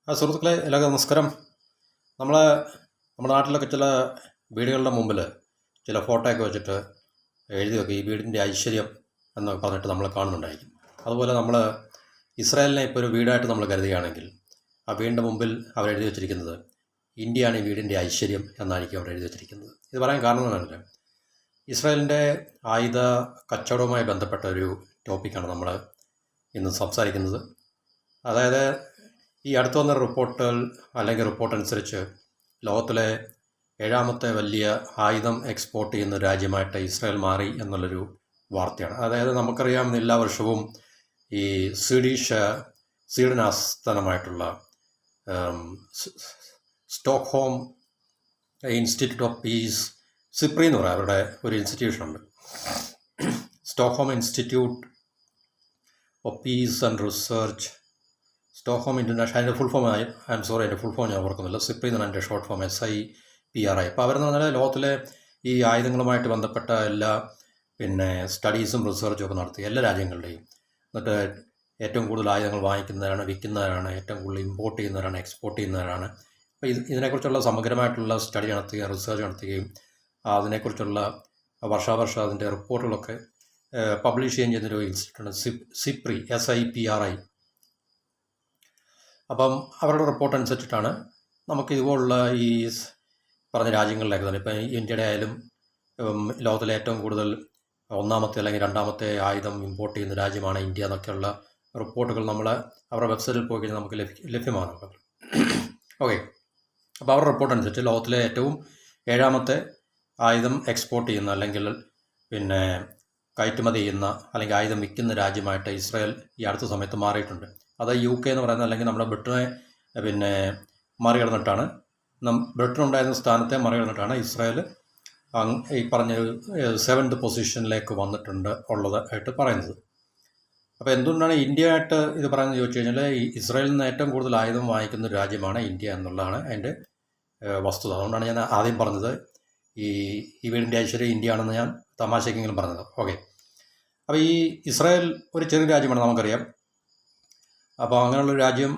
സുഹൃത്തുക്കളെ എല്ലാവർക്കും നമസ്കാരം. നമ്മൾ നമ്മുടെ നാട്ടിലൊക്കെ ചില വീടുകളുടെ മുമ്പിൽ ചില ഫോട്ടോയൊക്കെ വെച്ചിട്ട് എഴുതി വെക്കുക ഈ വീടിൻ്റെ ഐശ്വര്യം എന്നൊക്കെ പറഞ്ഞിട്ട് നമ്മൾ കാണുന്നുണ്ടായിരിക്കും. അതുപോലെ നമ്മൾ ഇസ്രായേലിനെ ഇപ്പോൾ ഒരു വീടായിട്ട് നമ്മൾ കരുതുകയാണെങ്കിൽ ആ വീടിൻ്റെ മുമ്പിൽ അവർ എഴുതി വെച്ചിരിക്കുന്നത് ഇന്ത്യയാണ് ഈ വീടിൻ്റെ ഐശ്വര്യം എന്നായിരിക്കും അവർ എഴുതി വെച്ചിരിക്കുന്നത്. ഇത് പറയാൻ കാരണം എന്താണെന്ന് ഇസ്രായേലിൻ്റെ ആയുധ കച്ചവടവുമായി ബന്ധപ്പെട്ട ഒരു ടോപ്പിക്കാണ് നമ്മൾ ഇന്ന് സംസാരിക്കുന്നത്. അതായത് ഈ അടുത്ത് വന്ന റിപ്പോർട്ടുകൾ അല്ലെങ്കിൽ റിപ്പോർട്ട് അനുസരിച്ച് ലോകത്തിലെ 7ാമത്തെ വലിയ ആയുധം എക്സ്പോർട്ട് ചെയ്യുന്ന രാജ്യമായിട്ട് ഇസ്രായേൽ മാറി എന്നുള്ളൊരു വാർത്തയാണ്. അതായത് നമുക്കറിയാം എല്ലാ വർഷവും ഈ സ്വീഡൻ ആസ്ഥാനമായിട്ടുള്ള Stockholm Institute of Peace, SIPRI എന്ന് പറയാം, അവരുടെ ഒരു ഇൻസ്റ്റിറ്റ്യൂഷനുണ്ട്, Stockholm Institute of Peace and Research, Stockholm international. അതിൻ്റെ ഫുൾ ഫോം അതിൻ്റെ ഫുൾ ഫോം ഞാൻ ഓർക്കുന്നില്ല. സിപ്രി എന്നാണ് എൻ്റെ ഷോർട്ട് ഫോം, SIPRI. അപ്പോൾ അവരെന്ന് പറഞ്ഞാൽ ലോകത്തിലെ ഈ ആയുധങ്ങളുമായിട്ട് ബന്ധപ്പെട്ട എല്ലാ സ്റ്റഡീസും റിസർച്ചും ഒക്കെ നടത്തി എല്ലാ രാജ്യങ്ങളുടെയും. എന്നിട്ട് ഏറ്റവും കൂടുതൽ ആയുധങ്ങൾ വാങ്ങിക്കുന്നവരാണ്, വിൽക്കുന്നവരാണ്, ഏറ്റവും കൂടുതൽ ഇമ്പോർട്ട് ചെയ്യുന്നവരാണ്, എക്സ്പോർട്ട് ചെയ്യുന്നവരാണ്. അപ്പോൾ ഇതിനെക്കുറിച്ചുള്ള സമഗ്രമായിട്ടുള്ള സ്റ്റഡി നടത്തുകയും റിസർച്ച് നടത്തുകയും അതിനെക്കുറിച്ചുള്ള വർഷാവർഷം അതിൻ്റെ റിപ്പോർട്ടുകളൊക്കെ പബ്ലിഷ് ചെയ്യുകയും ചെയ്യുന്നൊരു ഇൻസ്റ്റിറ്റ്യൂട്ടാണ് സിപ്രി, SIPRI. അപ്പം അവരുടെ റിപ്പോർട്ട് അനുസരിച്ചിട്ടാണ് നമുക്ക് ഇതുപോലുള്ള ഈ പറഞ്ഞ രാജ്യങ്ങളിലേക്ക് തന്നെ, ഇപ്പം ഇന്ത്യയുടെ ആയാലും ലോകത്തിലെ ഏറ്റവും കൂടുതൽ 1ാമത്തെ അല്ലെങ്കിൽ 2ാമത്തെ ആയുധം ഇമ്പോർട്ട് ചെയ്യുന്ന രാജ്യമാണ് ഇന്ത്യ എന്നൊക്കെയുള്ള റിപ്പോർട്ടുകൾ നമ്മൾ അവരുടെ വെബ്സൈറ്റിൽ പോയി കഴിഞ്ഞാൽ നമുക്ക് ലഭ്യമാണ്. ഓക്കെ, അപ്പോൾ അവരുടെ റിപ്പോർട്ട് അനുസരിച്ച് ലോകത്തിലെ ഏറ്റവും 7ാമത്തെ ആയുധം എക്സ്പോർട്ട് ചെയ്യുന്ന അല്ലെങ്കിൽ കയറ്റുമതി ചെയ്യുന്ന അല്ലെങ്കിൽ ആയുധം വിൽക്കുന്ന രാജ്യമായിട്ട് ഇസ്രായേൽ ഈ അടുത്ത സമയത്ത് മാറിയിട്ടുണ്ട്. അത് UK എന്ന് പറയുന്നത് അല്ലെങ്കിൽ നമ്മുടെ ബ്രിട്ടനെ മറികടന്നിട്ടാണ്, ബ്രിട്ടൻ ഉണ്ടായിരുന്ന സ്ഥാനത്തെ മറികടന്നിട്ടാണ് ഇസ്രായേൽ ഈ പറഞ്ഞൊരു 7th പൊസിഷനിലേക്ക് വന്നിട്ടുണ്ട് ഉള്ളതായിട്ട് പറയുന്നത്. അപ്പോൾ എന്തുകൊണ്ടാണ് ഇന്ത്യ ആയിട്ട് ഇത് പറയുന്നത് ചോദിച്ചു കഴിഞ്ഞാൽ ഇസ്രായേലിൽ നിന്ന് ഏറ്റവും കൂടുതൽ ആയുധം വാങ്ങിക്കുന്ന ഒരു രാജ്യമാണ് ഇന്ത്യ എന്നുള്ളതാണ് അതിൻ്റെ വസ്തുത. അതുകൊണ്ടാണ് ഞാൻ ആദ്യം പറഞ്ഞത് ഈ വീടിൻ്റെ ഐശ്വര്യം ഇന്ത്യ ആണെന്ന് ഞാൻ തമാശക്കെങ്കിലും പറഞ്ഞത്. ഓക്കെ, അപ്പോൾ ഈ ഇസ്രായേൽ ഒരു ചെറിയ രാജ്യമാണ്, നമുക്കറിയാം. അപ്പോൾ അങ്ങനെയുള്ളൊരു രാജ്യം,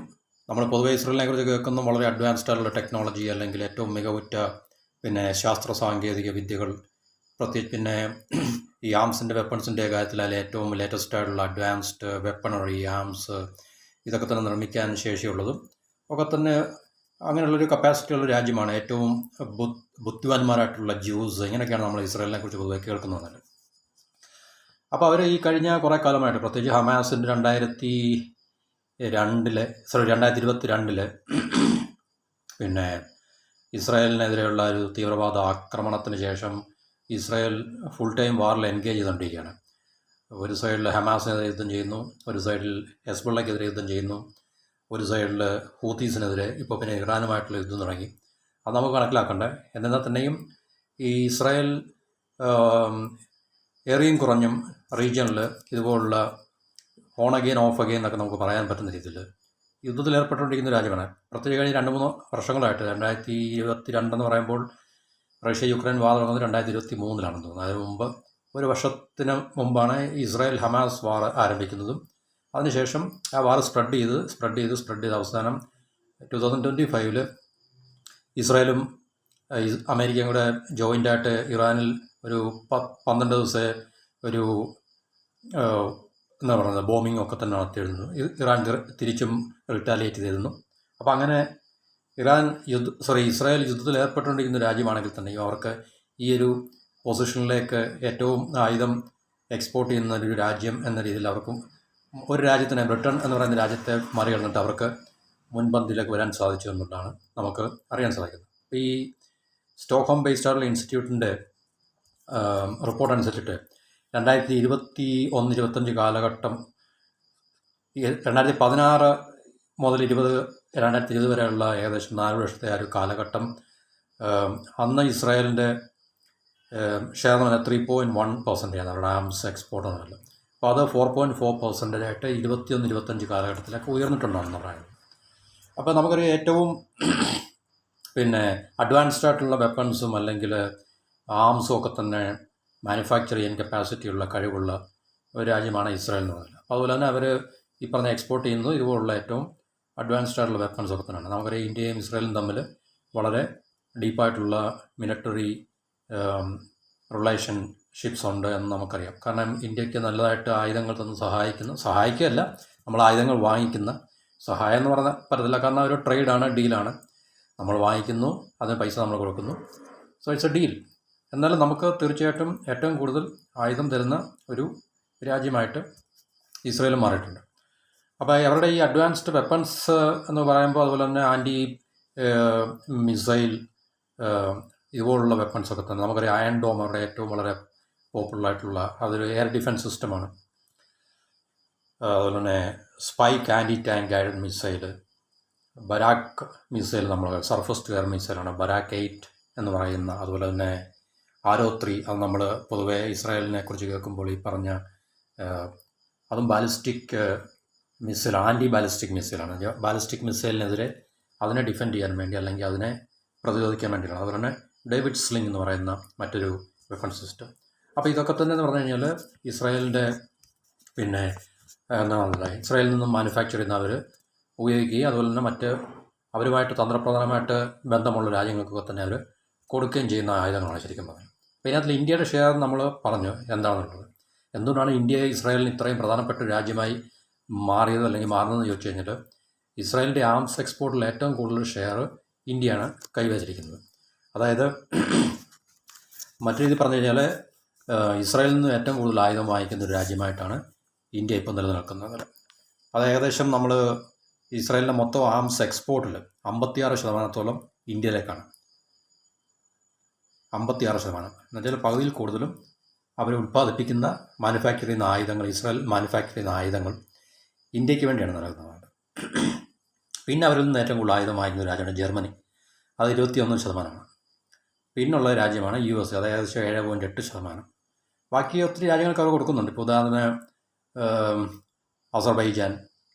നമ്മൾ പൊതുവെ ഇസ്രായേലിനെ കുറിച്ച് കേൾക്കുന്ന വളരെ അഡ്വാൻസ്ഡ് ആയിട്ടുള്ള ടെക്നോളജി അല്ലെങ്കിൽ ഏറ്റവും മികവുറ്റ ശാസ്ത്ര സാങ്കേതിക വിദ്യകൾ, പ്രത്യേകിച്ച് ഈ ആംസിൻ്റെ വെപ്പൺസിൻ്റെ കാര്യത്തിൽ അതിൽ ഏറ്റവും ലേറ്റസ്റ്റ് ആയിട്ടുള്ള അഡ്വാൻസ്ഡ് വെപ്പണറി ആംസ് ഇതൊക്കെ തന്നെ നിർമ്മിക്കാൻ ശേഷിയുള്ളതും ഒക്കെ തന്നെ അങ്ങനെയുള്ളൊരു കപ്പാസിറ്റി ഉള്ള രാജ്യമാണ്. ഏറ്റവും ബുദ്ധിമാന്മാരായിട്ടുള്ള ജ്യൂസ്, ഇങ്ങനെയൊക്കെയാണ് നമ്മൾ ഇസ്രായേലിനെ കുറിച്ച് പൊതുവെ കേൾക്കുന്നത്. അപ്പോൾ അവർ ഈ കഴിഞ്ഞ കുറേ കാലമായിട്ട്, പ്രത്യേകിച്ച് ഹമാസിൻ്റെ 2022 ഇസ്രായേലിനെതിരെയുള്ള ഒരു തീവ്രവാദ ആക്രമണത്തിന് ശേഷം ഇസ്രായേൽ ഫുൾ ടൈം വാറിൽ എൻഗേജ് ചെയ്തുകൊണ്ടിരിക്കുകയാണ്. ഒരു സൈഡിൽ ഹമാസിനെതിരെ യുദ്ധം ചെയ്യുന്നു, ഒരു സൈഡിൽ ഹെസ്ബുള്ളയ്ക്കെതിരെ യുദ്ധം ചെയ്യുന്നു, ഒരു സൈഡിൽ ഹൂത്തീസിനെതിരെ, ഇപ്പോൾ ഇറാനുമായിട്ടുള്ള യുദ്ധം തുടങ്ങി. അത് നമുക്ക് കണക്കിലാക്കണ്ടേ. എന്നാൽ തന്നെയും ഈ ഇസ്രായേൽ ഏറിയും കുറഞ്ഞും റീജിയനിൽ ഇതുപോലുള്ള ഓൺ അഗെയിൻ ഓഫ് അഗെയിൻ എന്നൊക്കെ നമുക്ക് പറയാൻ പറ്റുന്ന രീതിയിൽ യുദ്ധത്തിൽ ഏർപ്പെട്ടുകൊണ്ടിരിക്കുന്ന രാജ്യമാണ്. പ്രത്യേകിച്ച് കഴിഞ്ഞ് 2-3 വർഷങ്ങളായിട്ട്, 2022 എന്ന് പറയുമ്പോൾ റഷ്യ യുക്രൈൻ വാർ തുടങ്ങുന്നത് 2023 തോന്നുന്നത്. അതിന് മുമ്പ് ഒരു വർഷത്തിന് മുമ്പാണ് ഇസ്രായേൽ ഹമാസ് വാർ ആരംഭിക്കുന്നതും. അതിനുശേഷം ആ വാർ സ്പ്രെഡ് ചെയ്ത് അവസാനം 2025 ഇസ്രായേലും അമേരിക്കയും കൂടെ ജോയിൻ്റായിട്ട് ഇറാനിൽ ഒരു 12 ദിവസത്തെ ഒരു എന്താ പറയുന്നത് ബോംബിംഗ് ഒക്കെ തന്നെ നടത്തിയിരുന്നു. ഇറാൻ തിരിച്ചും റിറ്റാലിയേറ്റ് ചെയ്തിരുന്നു. അപ്പോൾ അങ്ങനെ ഇസ്രായേൽ യുദ്ധത്തിൽ ഏർപ്പെട്ടുകൊണ്ടിരിക്കുന്ന രാജ്യമാണെങ്കിൽ തന്നെയും അവർക്ക് ഈ ഒരു പൊസിഷനിലേക്ക് ഏറ്റവും ആയുധം എക്സ്പോർട്ട് ചെയ്യുന്ന ഒരു രാജ്യം എന്ന രീതിയിൽ അവർക്കും ഒരു രാജ്യത്തിനെ, ബ്രിട്ടൻ എന്ന് പറയുന്ന രാജ്യത്തെ മറികടന്നിട്ട് അവർക്ക് മുൻപന്തിയിലേക്ക് വരാൻ സാധിച്ചു എന്നുള്ളതാണ് നമുക്ക് അറിയാൻ സാധിക്കുന്നത്. ഈ സ്റ്റോക്ക്ഹോം ബേസ്ഡ് ആയിട്ടുള്ള ഇൻസ്റ്റിറ്റ്യൂട്ടിൻ്റെ റിപ്പോർട്ട് അനുസരിച്ചിട്ട് 2021-25 കാലഘട്ടം, 2016 മുതൽ 2020 വരെയുള്ള ഏകദേശം 4 വർഷത്തെ ആ ഒരു കാലഘട്ടം, അന്ന് ഇസ്രായേലിൻ്റെ ഷെയർ എന്ന് പറഞ്ഞാൽ 3.1% അവരുടെ ആംസ് എക്സ്പോർട്ട് എന്നല്ല. അപ്പോൾ അത് 4.4% ആയിട്ട് 21-25 കാലഘട്ടത്തിലൊക്കെ ഉയർന്നിട്ടുണ്ടാണെന്ന് പറയുന്നത്. അപ്പോൾ നമുക്കൊരു ഏറ്റവും അഡ്വാൻസ്ഡ് ആയിട്ടുള്ള വെപ്പൺസും അല്ലെങ്കിൽ ആംസും ഒക്കെ തന്നെ മാനുഫാക്ചർ ചെയ്യാൻ കപ്പാസിറ്റിയുള്ള കഴിവുള്ള ഒരു രാജ്യമാണ് ഇസ്രായേൽ എന്ന് പറയുന്നത്. അപ്പോൾ അതുപോലെ തന്നെ അവർ ഈ പറഞ്ഞ എക്സ്പോർട്ട് ചെയ്യുന്നത് ഇതുപോലുള്ള ഏറ്റവും അഡ്വാൻസ്ഡ് ആയിട്ടുള്ള വെപ്പൺസ് ഒക്കെ തന്നെയാണ്. നമുക്കറിയാം ഇന്ത്യയും ഇസ്രായേലും തമ്മിൽ വളരെ ഡീപ്പായിട്ടുള്ള മിലിറ്ററി റിലേഷൻഷിപ്സ് ഉണ്ട് എന്ന് നമുക്കറിയാം. കാരണം ഇന്ത്യക്ക് നല്ലതായിട്ട് ആയുധങ്ങൾ തന്ന് സഹായിക്കുകയല്ല, നമ്മൾ ആയുധങ്ങൾ വാങ്ങിക്കുന്ന, സഹായം എന്ന് പറഞ്ഞാൽ പറ്റത്തില്ല, കാരണം ഒരു ട്രേഡാണ്, ഡീലാണ്. നമ്മൾ വാങ്ങിക്കുന്നു, അതിന് പൈസ നമ്മൾ കൊടുക്കുന്നു. So it's A deal. എന്നാലും നമുക്ക് തീർച്ചയായിട്ടും ഏറ്റവും കൂടുതൽ ആയുധം തരുന്ന ഒരു രാജ്യമായിട്ട് ഇസ്രായേൽ മാറിയിട്ടുണ്ട്. അപ്പോൾ അവരുടെ ഈ അഡ്വാൻസ്ഡ് വെപ്പൺസ് എന്ന് പറയുമ്പോൾ അതുപോലെ തന്നെ ആൻറ്റി മിസൈൽ ഇതുപോലുള്ള വെപ്പൺസൊക്കെ തന്നെ നമുക്കറിയാം. അയൺ ഡോം അവരുടെ ഏറ്റവും വളരെ പോപ്പുലറായിട്ടുള്ള അതൊരു എയർ ഡിഫൻസ് സിസ്റ്റമാണ്. അതുപോലെ തന്നെ spike anti tank guided missile, Barak missile, നമ്മൾ സർഫസ് ടു എയർ മിസൈലാണ് ബരാക്ക് 8 എന്ന് പറയുന്ന. അതുപോലെ തന്നെ ആരോ 3, അത് നമ്മൾ പൊതുവെ ഇസ്രായേലിനെ കുറിച്ച് കേൾക്കുമ്പോൾ ഈ പറഞ്ഞ അതും ബാലിസ്റ്റിക് മിസൈൽ, ആൻറ്റി ബാലിസ്റ്റിക് മിസൈലാണ്. ബാലിസ്റ്റിക് മിസൈലിനെതിരെ അതിനെ ഡിഫെൻഡ് ചെയ്യാൻ വേണ്ടി അല്ലെങ്കിൽ അതിനെ പ്രതിരോധിക്കാൻ വേണ്ടിയിട്ടാണ്. അതുപോലെ തന്നെ ഡേവിഡ് സ്ലിംഗ് എന്ന് പറയുന്ന മറ്റൊരു വെപ്പൺ സിസ്റ്റം. അപ്പോൾ ഇതൊക്കെ തന്നെ എന്ന് പറഞ്ഞു കഴിഞ്ഞാൽ ഇസ്രായേലിൻ്റെ പിന്നെ ഇസ്രായേലിൽ നിന്നും മാനുഫാക്ചർ ചെയ്യുന്ന അവർ ഉപയോഗിക്കുകയും അതുപോലെ തന്നെ മറ്റ് അവരുമായിട്ട് തന്ത്രപ്രധാനമായിട്ട് ബന്ധമുള്ള രാജ്യങ്ങൾക്കൊക്കെ തന്നെ അവർ കൊടുക്കുകയും ചെയ്യുന്ന ആയുധങ്ങളാണ് ശരിക്കും പറഞ്ഞത്. അപ്പോൾ ഇതിനകത്ത് ഇന്ത്യയുടെ ഷെയർ നമ്മൾ പറഞ്ഞു എന്താണെന്നുള്ളത്. എന്തുകൊണ്ടാണ് ഇന്ത്യ ഇസ്രായേലിന് ഇത്രയും പ്രധാനപ്പെട്ട രാജ്യമായി മാറിയത് അല്ലെങ്കിൽ മാറുന്നതെന്ന് ചോദിച്ചു കഴിഞ്ഞാൽ ഇസ്രായേലിൻ്റെ ആംസ് എക്സ്പോർട്ടിൽ ഏറ്റവും കൂടുതൽ ഷെയർ ഇന്ത്യയാണ് കൈവച്ചിരിക്കുന്നത്. അതായത് മറ്റു രീതിയിൽ പറഞ്ഞു കഴിഞ്ഞാൽ ഇസ്രായേലിൽ നിന്ന് ഏറ്റവും കൂടുതൽ ആയുധം വാങ്ങിക്കുന്ന ഒരു രാജ്യമായിട്ടാണ് ഇന്ത്യ ഇപ്പോൾ നിലനിൽക്കുന്നത്. അത് ഏകദേശം നമ്മൾ ഇസ്രായേലിൻ്റെ മൊത്തം ആംസ് എക്സ്പോർട്ടിൽ 56% ഇന്ത്യയിലേക്കാണ്. 56% എന്നുവെച്ചാൽ പകുതിയിൽ കൂടുതലും അവർ ഉൽപ്പാദിപ്പിക്കുന്ന മാനുഫാക്ചർ ചെയ്യുന്ന ആയുധങ്ങൾ, ഇസ്രായേൽ മാനുഫാക്ചർ ചെയ്യുന്ന ആയുധങ്ങൾ ഇന്ത്യക്ക് വേണ്ടിയാണ് നൽകുന്നത്. പിന്നെ അവരിൽ നിന്ന് ഏറ്റവും കൂടുതൽ ആയുധം വാങ്ങിക്കുന്ന രാജ്യമാണ് ജർമ്മനി, അത് 21%. പിന്നുള്ള രാജ്യമാണ് USA, അത് ഏകദേശം 7.8%. ബാക്കി ഒത്തിരി രാജ്യങ്ങൾക്ക് അവർ കൊടുക്കുന്നുണ്ട്. ഇപ്പോൾ ഉദാഹരണത്തിന് അസർബൈജാൻ,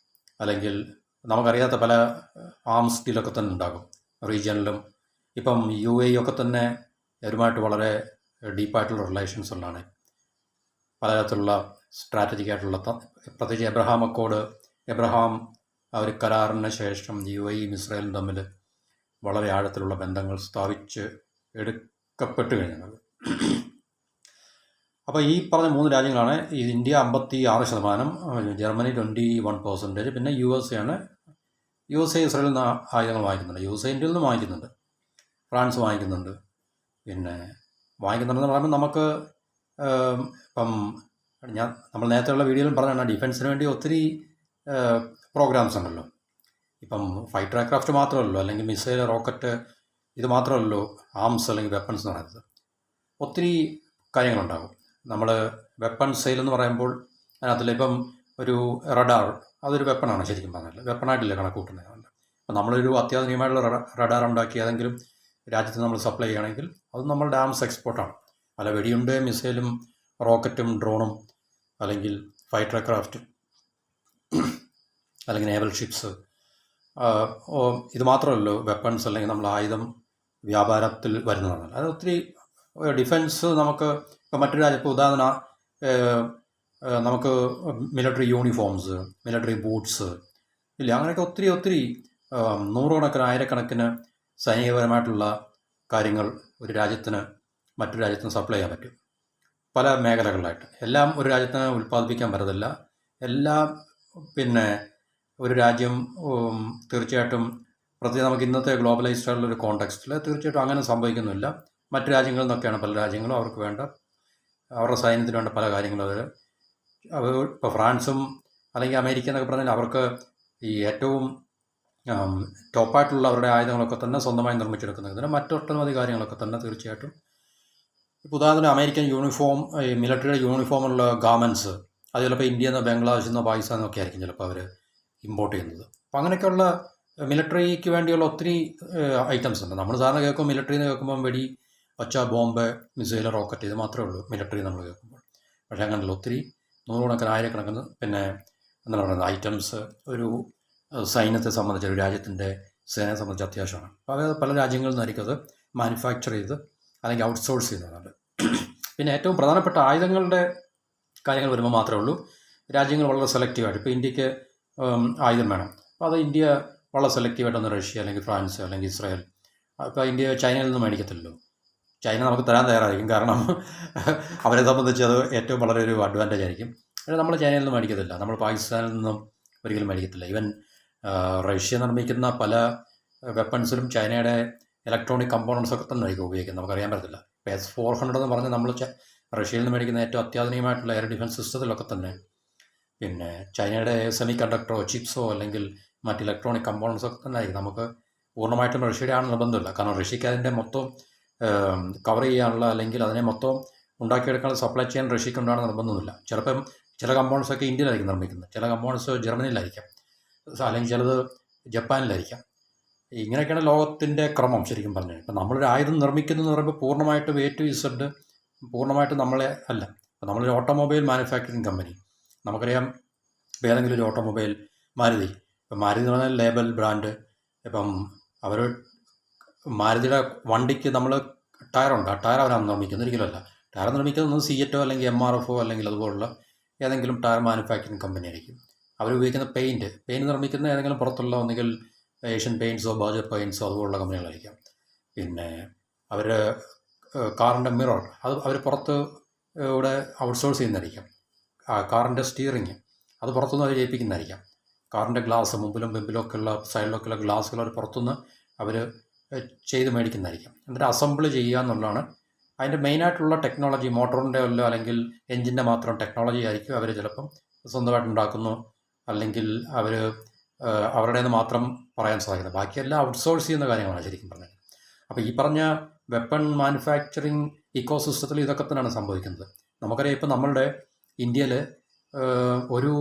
അല്ലെങ്കിൽ നമുക്കറിയാത്ത പല ആംസ് ഡീലൊക്കെ തന്നെ ഉണ്ടാകും റീജിയനിലും. ഇപ്പം UAE ഒക്കെ തന്നെ അവരുമായിട്ട് വളരെ ഡീപ്പായിട്ടുള്ള റിലേഷൻസ് ഉള്ളതാണ്. പലതരത്തിലുള്ള സ്ട്രാറ്റജിക് ആയിട്ടുള്ള, പ്രത്യേകിച്ച് എബ്രഹാം ആ ഒരു കരാറിന് ശേഷം UAE ഇസ്രായേലും തമ്മിൽ വളരെ ആഴത്തിലുള്ള ബന്ധങ്ങൾ സ്ഥാപിച്ച് എടുക്കപ്പെട്ട് കഴിഞ്ഞത്. അപ്പോൾ ഈ പറഞ്ഞ 3 രാജ്യങ്ങളാണ്. ഇന്ത്യ 56%, ജർമ്മനി 21%, പിന്നെ USA ഇസ്രായേലിൽ നിന്ന് ആയുധങ്ങൾ വാങ്ങിക്കുന്നുണ്ട്. USA ഇന്ത്യയിൽ നിന്ന് വാങ്ങിക്കുന്നുണ്ട്, ഫ്രാൻസ് വാങ്ങിക്കുന്നുണ്ട്. പിന്നെ വാങ്ങിക്കുന്നുണ്ടെന്ന് പറയുമ്പോൾ നമുക്ക് ഇപ്പം നമ്മൾ നേരത്തെയുള്ള വീഡിയോയിലും പറഞ്ഞാണ് ഡിഫൻസിന് വേണ്ടി ഒത്തിരി പ്രോഗ്രാംസ് ഉണ്ടല്ലോ. ഇപ്പം ഫൈറ്റർ എയർക്രാഫ്റ്റ് മാത്രമല്ലല്ലോ, അല്ലെങ്കിൽ മിസൈൽ, റോക്കറ്റ്, ഇത് മാത്രമല്ലല്ലോ ആംസ് അല്ലെങ്കിൽ വെപ്പൺസ് എന്ന് പറയുന്നത്. ഒത്തിരി കാര്യങ്ങളുണ്ടാകും. നമ്മൾ വെപ്പൺ സെയിൽ എന്ന് പറയുമ്പോൾ അതിനകത്തില്ല, ഇപ്പം ഒരു റഡാർ, അതൊരു വെപ്പണാണ് ശരിക്കും പറഞ്ഞാൽ, വെപ്പണായിട്ടില്ല കണക്ക് കൂട്ടുന്നത്. അപ്പം നമ്മളൊരു അത്യാധുനികമായിട്ടുള്ള റഡാർ ഉണ്ടാക്കി ഏതെങ്കിലും രാജ്യത്ത് നമ്മൾ സപ്ലൈ ചെയ്യുകയാണെങ്കിൽ അത് നമ്മളുടെ ആംസ് എക്സ്പോർട്ടാണ്. അല്ല വെടിയുണ്ട്, മിസൈലും, റോക്കറ്റും, ഡ്രോണും, അല്ലെങ്കിൽ ഫൈറ്റർ എയർക്രാഫ്റ്റ്, അല്ലെങ്കിൽ നേവൽ ഷിപ്സ്, ഇത് മാത്രമല്ലോ വെപ്പൺസ് അല്ലെങ്കിൽ നമ്മൾ ആയുധം വ്യാപാരത്തിൽ വരുന്നതാണ്. അത് ഒത്തിരി ഡിഫൻസ് നമുക്ക് ഇപ്പോൾ മറ്റൊരു രാജ്യത്ത് ഉദാഹരണം നമുക്ക് മിലിറ്ററി യൂണിഫോംസ്, മിലിറ്ററി ബൂട്ട്സ് ഇല്ല, അങ്ങനെയൊക്കെ ഒത്തിരി നൂറുകണക്കിന് ആയിരക്കണക്കിന് സൈനികപരമായിട്ടുള്ള കാര്യങ്ങൾ ഒരു രാജ്യത്തിന് മറ്റൊരു രാജ്യത്തിന് സപ്ലൈ ചെയ്യാൻ പറ്റും. പല മേഖലകളിലായിട്ട് എല്ലാം ഒരു രാജ്യത്തിന് ഉൽപ്പാദിപ്പിക്കാൻ പറ്റത്തില്ല. എല്ലാം പിന്നെ ഒരു രാജ്യം തീർച്ചയായിട്ടും പ്രത്യേകം നമുക്ക് ഇന്നത്തെ ഗ്ലോബലൈസ്ഡ് ആയിട്ടുള്ള ഒരു കോണ്ടെക്സ്റ്റിൽ തീർച്ചയായിട്ടും അങ്ങനെ സംഭവിക്കുന്നില്ല. മറ്റു രാജ്യങ്ങളിൽ നിന്നൊക്കെയാണ് പല രാജ്യങ്ങളും അവർക്ക് വേണ്ട, അവരുടെ സൈന്യത്തിന് വേണ്ട പല കാര്യങ്ങളും അവർ ഇപ്പോൾ ഫ്രാൻസും അല്ലെങ്കിൽ അമേരിക്ക എന്നൊക്കെ പറഞ്ഞാൽ അവർക്ക് ഈ ഏറ്റവും ടോപ്പായിട്ടുള്ള അവരുടെ ആയുധങ്ങളൊക്കെ തന്നെ സ്വന്തമായി നിർമ്മിച്ചെടുക്കുന്നതിന് മറ്റൊട്ടനവധി കാര്യങ്ങളൊക്കെ തന്നെ തീർച്ചയായിട്ടും. ഇപ്പോൾ ഉദാഹരണത്തിന് അമേരിക്കൻ യൂണിഫോം, ഈ മിലിറ്ററിയുടെ യൂണിഫോമുള്ള ഗാർമെൻറ്റ്സ് അത് ചിലപ്പോൾ ഇന്ത്യയിൽ നിന്ന്, ബംഗ്ലാദേശിൽ നിന്നോ പാകിസ്ഥാനിൽ നിന്നൊക്കെ ആയിരിക്കും ചിലപ്പോൾ അവർ ഇമ്പോർട്ട് ചെയ്യുന്നത്. അപ്പോൾ അങ്ങനെയൊക്കെയുള്ള മിലിറ്ററിക്ക് വേണ്ടിയുള്ള ഒത്തിരി ഐറ്റംസ് ഉണ്ട്. നമ്മൾ സാധാരണ കേൾക്കുമ്പോൾ മിലിറ്ററി എന്ന് കേൾക്കുമ്പോൾ വെടി, ഒച്ച, ബോംബ്, മിസൈൽ, റോക്കറ്റ്, ഇത് മാത്രമേ ഉള്ളൂ മിലിറ്ററി നമ്മൾ കേൾക്കുമ്പോൾ. പക്ഷേ അങ്ങനെയുള്ള ഒത്തിരി നൂറുകണക്കിന് ആയിരക്കണക്കിന് പിന്നെ എന്താ പറയുന്നത് ഐറ്റംസ് ഒരു സൈന്യത്തെ സംബന്ധിച്ച്, ഒരു രാജ്യത്തിൻ്റെ സേനയെ സംബന്ധിച്ച് അത്യാവശ്യമാണ്. അപ്പോൾ അത് പല രാജ്യങ്ങളിൽ നിന്നായിരിക്കും അത് മാനുഫാക്ചർ ചെയ്ത് അല്ലെങ്കിൽ ഔട്ട്സോഴ്സ് ചെയ്യുന്നുണ്ട്. പിന്നെ ഏറ്റവും പ്രധാനപ്പെട്ട ആയുധങ്ങളുടെ കാര്യങ്ങൾ വരുമ്പോൾ മാത്രമേ ഉള്ളൂ രാജ്യങ്ങൾ വളരെ സെലക്റ്റീവായിട്ട്. ഇപ്പോൾ ഇന്ത്യക്ക് ആയുധം വേണം, അപ്പോൾ അത് ഇന്ത്യ വളരെ സെലക്റ്റീവായിട്ടൊന്ന് റഷ്യ അല്ലെങ്കിൽ ഫ്രാൻസ് അല്ലെങ്കിൽ ഇസ്രായേൽ, ഇപ്പോൾ ഇന്ത്യ ചൈനയിൽ നിന്ന് മേടിക്കത്തില്ലല്ലോ. ചൈന നമുക്ക് തരാൻ തയ്യാറായിരിക്കും, കാരണം അവരെ സംബന്ധിച്ച് അത് ഏറ്റവും വളരെ ഒരു അഡ്വാൻറ്റേജ് ആയിരിക്കും. പക്ഷേ നമ്മൾ ചൈനയിൽ നിന്ന് മേടിക്കത്തില്ല, നമ്മൾ പാകിസ്ഥാനിൽ നിന്നും ഒരിക്കലും മേടിക്കത്തില്ല. ഈവൻ റഷ്യ നിർമ്മിക്കുന്ന പല വെപ്പൺസിലും ചൈനയുടെ ഇലക്ട്രോണിക് കമ്പോണൻസ് ഒക്കെ തന്നെ ആയിരിക്കും ഉപയോഗിക്കുന്നത്, നമുക്കറിയാൻ പറ്റത്തില്ല. ഇപ്പോൾ S-400 എന്ന് പറഞ്ഞ് നമ്മൾ റഷ്യയിൽ നിന്ന് മേടിക്കുന്ന ഏറ്റവും അത്യാധുനികമായിട്ടുള്ള എയർ ഡിഫൻസ് സിസ്റ്റത്തിലൊക്കെ തന്നെ പിന്നെ ചൈനയുടെ സെമി കണ്ടക്ടറോ ചിപ്സോ അല്ലെങ്കിൽ മറ്റ് ഇലക്ട്രോണിക് കമ്പോണൻസ് ഒക്കെ തന്നെ ആയിരിക്കും. നമുക്ക് പൂർണ്ണമായിട്ടും റഷ്യയുടെ ആണ് നിർബന്ധമില്ല, കാരണം റഷ്യക്ക് അതിൻ്റെ മൊത്തം കവർ ചെയ്യാനുള്ള അല്ലെങ്കിൽ അതിനെ മൊത്തം ഉണ്ടാക്കിയെടുക്കാനുള്ള സപ്ലൈ ചെയിൻ റഷ്യക്ക് ഉണ്ടാകുന്ന നിർബന്ധമൊന്നുമില്ല. ചിലപ്പം ചില കമ്പോണൻസ് ഒക്കെ ഇന്ത്യയിലായിരിക്കും നിർമ്മിക്കുന്നത്, ചില കമ്പോണൻസ് ജർമ്മനിയിലായിരിക്കാം, അല്ലെങ്കിൽ ചിലത് ജപ്പാനിലായിരിക്കാം. ഇങ്ങനെയൊക്കെയാണ് ലോകത്തിൻ്റെ ക്രമം ശരിക്കും പറഞ്ഞാൽ. ഇപ്പം നമ്മളൊരു ആയുധം നിർമ്മിക്കുന്നു എന്ന് പറയുമ്പോൾ പൂർണ്ണമായിട്ടും A to Z പൂർണ്ണമായിട്ടും നമ്മളെ അല്ല. ഇപ്പം നമ്മളൊരു ഓട്ടോമൊബൈൽ മാനുഫാക്ചറിങ് കമ്പനി, നമുക്കറിയാം ഇപ്പം ഏതെങ്കിലും ഒരു ഓട്ടോമൊബൈൽ മാരുതി, ഇപ്പം മാരുതി എന്ന് പറഞ്ഞാൽ ലേബൽ ബ്രാൻഡ്. ഇപ്പം അവർ മാരുതിയുടെ വണ്ടിക്ക് നമ്മൾ ടയറുണ്ട്, ആ ടയർ അവരാണ് നിർമ്മിക്കുന്നത്, ഒരിക്കലുമല്ല. ടയർ നിർമ്മിക്കുന്നത് സിയറ്റോ അല്ലെങ്കിൽ MRF അല്ലെങ്കിൽ അതുപോലുള്ള ഏതെങ്കിലും ടയർ മാനുഫാക്ചറിങ് കമ്പനി ആയിരിക്കും. അവർ ഉപയോഗിക്കുന്ന പെയിൻറ്റ് നിർമ്മിക്കുന്ന ഏതെങ്കിലും പുറത്തുള്ള ഒന്നുകിൽ ഏഷ്യൻ പെയിൻറ്റ്സോ ബാജർ പെയിൻറ്റ്സോ അതുപോലുള്ള കമ്പനികളായിരിക്കാം. പിന്നെ അവർ കാറിൻ്റെ മിറർ അത് അവർ പുറത്ത് ഇവിടെ ഔട്ട്സോഴ്സ് ചെയ്യുന്നതായിരിക്കാം. കാറിൻ്റെ സ്റ്റിയറിങ് അത് പുറത്തുനിന്ന് അവർ ചെയ്യിപ്പിക്കുന്നതായിരിക്കാം. കാറിൻ്റെ ഗ്ലാസ് മുമ്പിലും പിമ്പിലൊക്കെയുള്ള സൈഡിലൊക്കെയുള്ള ഗ്ലാസ്സുകൾ അവർ പുറത്തുനിന്ന് അവർ ചെയ്ത് മേടിക്കുന്നതായിരിക്കും. എന്നിട്ട് അസംബിൾ ചെയ്യുക എന്നുള്ളതാണ് അതിൻ്റെ മെയിനായിട്ടുള്ള ടെക്നോളജി. മോട്ടറിൻ്റെ വല്ലോ അല്ലെങ്കിൽ എൻജിൻ്റെ മാത്രം ടെക്നോളജി ആയിരിക്കും അവർ ചിലപ്പം സ്വന്തമായിട്ട് ഉണ്ടാക്കുന്നു, അല്ലെങ്കിൽ അവർ അവരുടേത് മാത്രം പറയാൻ സാധിക്കുന്നത്. ബാക്കിയെല്ലാം ഔട്ട്സോഴ്സ് ചെയ്യുന്ന കാര്യങ്ങളാണ് ശരിക്കും പറഞ്ഞത്. അപ്പോൾ ഈ പറഞ്ഞ വെപ്പൺ മാനുഫാക്ചറിങ് ഇക്കോ സിസ്റ്റത്തിൽ ഇതൊക്കെ തന്നെയാണ് സംഭവിക്കുന്നത്. നമുക്കറിയാം ഇപ്പോൾ നമ്മളുടെ ഇന്ത്യയിൽ ഒരു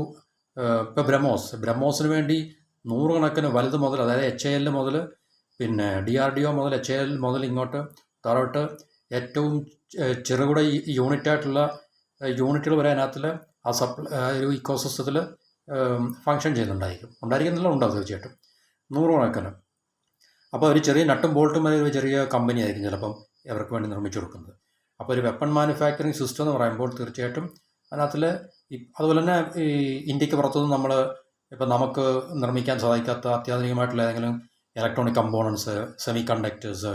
ഇപ്പോൾ ബ്രഹ്മോസിന് വേണ്ടി നൂറുകണക്കിന് വലുത് മുതൽ, അതായത് HAL മുതൽ പിന്നെ DRDO മുതൽ HAL മുതൽ ഇങ്ങോട്ട് താഴോട്ട് ഏറ്റവും ചെറുകിട യൂണിറ്റായിട്ടുള്ള യൂണിറ്റുകൾ വരെ അതിനകത്തിൽ ആ ഒരു ഇക്കോ സിസ്റ്റത്തിൽ ഫങ്ഷൻ ഉണ്ടായിരിക്കുന്നില്ല ഉണ്ടാവും തീർച്ചയായിട്ടും നൂറുകണക്കിന്. അപ്പോൾ ഒരു ചെറിയ നട്ടും ബോൾട്ടും വരെ ഒരു ചെറിയ കമ്പനി ആയിരിക്കും ചിലപ്പം അവർക്ക് വേണ്ടി നിർമ്മിച്ചു കൊടുക്കുന്നത്. അപ്പോൾ ഒരു വെപ്പൺ മാനുഫാക്ചറിങ് സിസ്റ്റം എന്ന് പറയുമ്പോൾ തീർച്ചയായിട്ടും അതിനകത്തിൽ അതുപോലെ തന്നെ ഈ ഇന്ത്യക്ക് പുറത്തുനിന്ന് നമ്മൾ ഇപ്പം നമുക്ക് നിർമ്മിക്കാൻ സാധിക്കാത്ത അത്യാധുനികമായിട്ടുള്ള ഏതെങ്കിലും electronic components, semi conductors,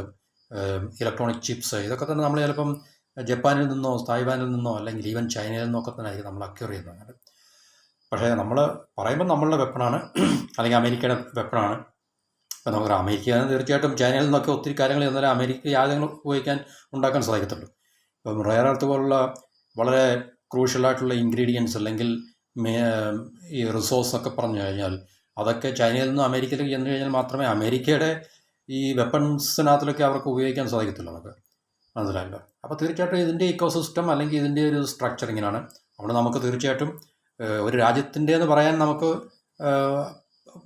electronic chips, ഇതൊക്കെ തന്നെ നമ്മൾ ചിലപ്പം ജപ്പാനിൽ നിന്നോ തായ്വാനിൽ നിന്നോ അല്ലെങ്കിൽ ഈവൻ ചൈനയിൽ നിന്നൊക്കെ തന്നെ ആയിരിക്കും നമ്മൾ അക്യൂർ ചെയ്യുന്നത്. പക്ഷേ നമ്മൾ പറയുമ്പോൾ നമ്മളുടെ വെപ്പണാണ് അല്ലെങ്കിൽ അമേരിക്കയുടെ വെപ്പണാണ്. ഇപ്പം നമുക്ക് അമേരിക്ക തീർച്ചയായിട്ടും ചൈനയിൽ നിന്നൊക്കെ ഒത്തിരി കാര്യങ്ങൾ ചെന്നാലും അമേരിക്ക ആയുധങ്ങൾ ഉണ്ടാക്കാൻ സാധിക്കത്തുള്ളൂ. ഇപ്പം റെയർ എർത്ത് പോലുള്ള വളരെ ക്രൂഷ്യലായിട്ടുള്ള ഇൻഗ്രീഡിയൻസ് അല്ലെങ്കിൽ ഈ റിസോഴ്സ് ഒക്കെ പറഞ്ഞു കഴിഞ്ഞാൽ അതൊക്കെ ചൈനയിൽ നിന്നും അമേരിക്കയിലേക്ക് ചെന്ന് കഴിഞ്ഞാൽ മാത്രമേ അമേരിക്കയുടെ ഈ വെപ്പൺസിനകത്തിലൊക്കെ അവർക്ക് ഉപയോഗിക്കാൻ സാധിക്കത്തുള്ളൂ. നമുക്ക് മനസ്സിലായല്ലോ. അപ്പോൾ തീർച്ചയായിട്ടും ഇതിൻ്റെ ഇക്കോസിസ്റ്റം അല്ലെങ്കിൽ ഇതിൻ്റെ ഒരു സ്ട്രക്ചർ ഇങ്ങനെയാണ്. അവിടെ നമുക്ക് തീർച്ചയായിട്ടും ഒരു രാജ്യത്തിൻ്റെ എന്ന് പറയാൻ നമുക്ക്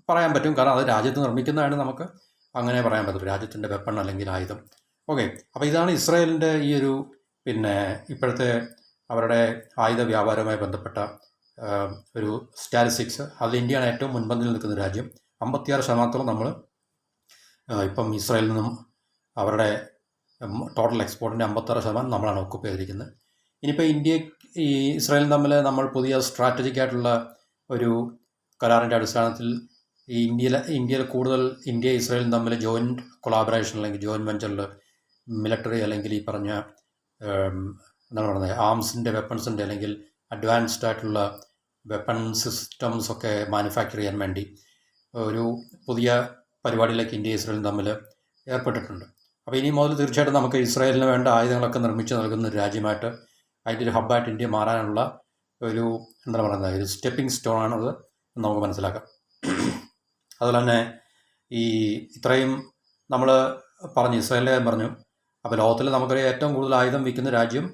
പറയാൻ പറ്റും, കാരണം അത് രാജ്യത്ത് നിർമ്മിക്കുന്നതാണ്, നമുക്ക് അങ്ങനെ പറയാൻ പറ്റും രാജ്യത്തിൻ്റെ വെപ്പൺ അല്ലെങ്കിൽ ആയുധം. ഓക്കെ, അപ്പോൾ ഇതാണ് ഇസ്രായേലിൻ്റെ ഈ ഒരു പിന്നെ ഇപ്പോഴത്തെ അവരുടെ ആയുധ വ്യാപാരവുമായി ബന്ധപ്പെട്ട ഒരു സ്റ്റാറ്റിസ്റ്റിക്സ്. അതിൽ ഇന്ത്യയാണ് ഏറ്റവും മുൻപന്തിൽ നിൽക്കുന്ന രാജ്യം. 56% നമ്മൾ ഇപ്പം ഇസ്രായേലിൽ നിന്നും അവരുടെ ടോട്ടൽ എക്സ്പോർട്ടിൻ്റെ 56% നമ്മളാണ് ഒക്കുപ്പ് ചെയ്തിരിക്കുന്നത്. ഇനിയിപ്പോൾ ഈ ഇസ്രായേലും തമ്മിൽ നമ്മൾ പുതിയ സ്ട്രാറ്റജിക് ആയിട്ടുള്ള ഒരു കരാറിൻ്റെ അടിസ്ഥാനത്തിൽ ഈ ഇന്ത്യയിൽ കൂടുതൽ ഇന്ത്യ ഇസ്രായേലും തമ്മിൽ ജോയിൻറ്റ് കൊളാബറേഷൻ അല്ലെങ്കിൽ ജോയിൻറ്റ് വെഞ്ചറിൽ മിലിറ്ററി അല്ലെങ്കിൽ ഈ പറഞ്ഞ എന്താണ് പറയുന്നത് ആംസിൻ്റെ വെപ്പൺസിൻ്റെ അല്ലെങ്കിൽ അഡ്വാൻസ്ഡ് ആയിട്ടുള്ള വെപ്പൺ സിസ്റ്റംസ് ഒക്കെ മാനുഫാക്ചർ ചെയ്യാൻ വേണ്ടി ഒരു പുതിയ പരിപാടിയിലേക്ക് ഇന്ത്യ ഇസ്രായേലും തമ്മിൽ ഏർപ്പെട്ടിട്ടുണ്ട്. അപ്പോൾ ഇനി മുതൽ തീർച്ചയായിട്ടും നമുക്ക് ഇസ്രായേലിന് വേണ്ട ആയുധങ്ങളൊക്കെ നിർമ്മിച്ച് നൽകുന്ന ഒരു രാജ്യമായിട്ട് അതിൻ്റെ ഒരു ഹബ്ബായിട്ട് ഇന്ത്യ മാറാനുള്ള ഒരു എന്താണ് പറയുന്നത് ഒരു സ്റ്റെപ്പിംഗ് സ്റ്റോൺ ആണത് നമുക്ക് മനസ്സിലാക്കാം. അതുപോലെ തന്നെ ഈ ഇത്രയും നമ്മൾ പറഞ്ഞു ഇസ്രായേലിൻ്റെ കാര്യം പറഞ്ഞു. അപ്പോൾ ലോകത്തിൽ നമുക്കറിയാം ഏറ്റവും കൂടുതൽ ആയുധം വിൽക്കുന്ന രാജ്യം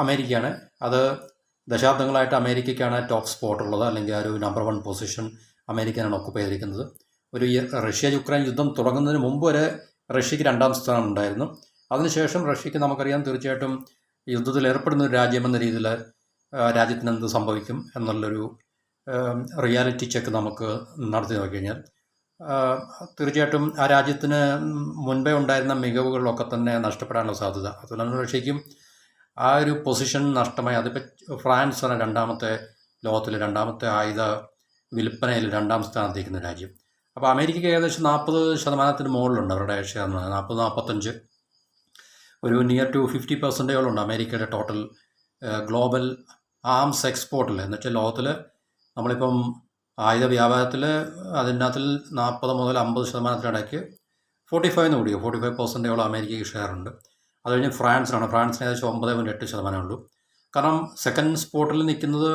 അമേരിക്കയാണ്. അത് ദശാബ്ദങ്ങളായിട്ട് അമേരിക്കയ്ക്കാണ് ടോപ്പ് സ്പോട്ട് ഉള്ളത്, അല്ലെങ്കിൽ ആ ഒരു നമ്പർ 1 പൊസിഷൻ അമേരിക്കനാണ് ഒക്കുപ്പ് ചെയ്തിരിക്കുന്നത്. ഒരു റഷ്യ യുക്രൈൻ യുദ്ധം തുടങ്ങുന്നതിന് മുമ്പ് വരെ റഷ്യക്ക് 2ാം സ്ഥാനം ഉണ്ടായിരുന്നു. അതിനുശേഷം റഷ്യക്ക് നമുക്കറിയാം തീർച്ചയായിട്ടും യുദ്ധത്തിൽ ഏർപ്പെടുന്ന ഒരു രാജ്യമെന്ന രീതിയിൽ രാജ്യത്തിന് എന്ത് സംഭവിക്കും എന്നുള്ളൊരു റിയാലിറ്റി ചെക്ക് നമുക്ക് നടത്തി നോക്കിക്കഴിഞ്ഞാൽ തീർച്ചയായിട്ടും ആ രാജ്യത്തിന് മുൻപേ ഉണ്ടായിരുന്ന മികവുകളൊക്കെ തന്നെ നഷ്ടപ്പെടാനുള്ള സാധ്യത. അതുപോലെ തന്നെ റഷ്യയ്ക്കും ആ ഒരു പൊസിഷൻ നഷ്ടമായി. അതിപ്പോൾ ഫ്രാൻസാണ് ലോകത്തിലെ രണ്ടാമത്തെ ആയുധ വിൽപ്പനയിൽ 2ാം സ്ഥാനത്തേക്കുന്ന രാജ്യം. അപ്പോൾ അമേരിക്കയ്ക്ക് ഏകദേശം 40% മുകളിലുണ്ട് അവരുടെ ഷെയർ. 40-45, ഒരു നിയർ ടു 50% അമേരിക്കയുടെ ടോട്ടൽ ഗ്ലോബൽ ആംസ് എക്സ്പോർട്ടിൽ. എന്ന് വെച്ചാൽ ലോകത്തിൽ നമ്മളിപ്പം ആയുധ വ്യാപാരത്തിൽ അതിനകത്തിൽ 40 മുതൽ 50% ഇടയ്ക്ക് 45 കൂടിയോ 45% അമേരിക്കയ്ക്ക് ഷെയർ ഉണ്ട്. അത് കഴിഞ്ഞ് ഫ്രാൻസിനാണ്. ഫ്രാൻസിന് ഏകദേശം 9.8% ഉള്ളൂ. കാരണം സെക്കൻഡ് സ്പോട്ടിൽ നിൽക്കുന്നത്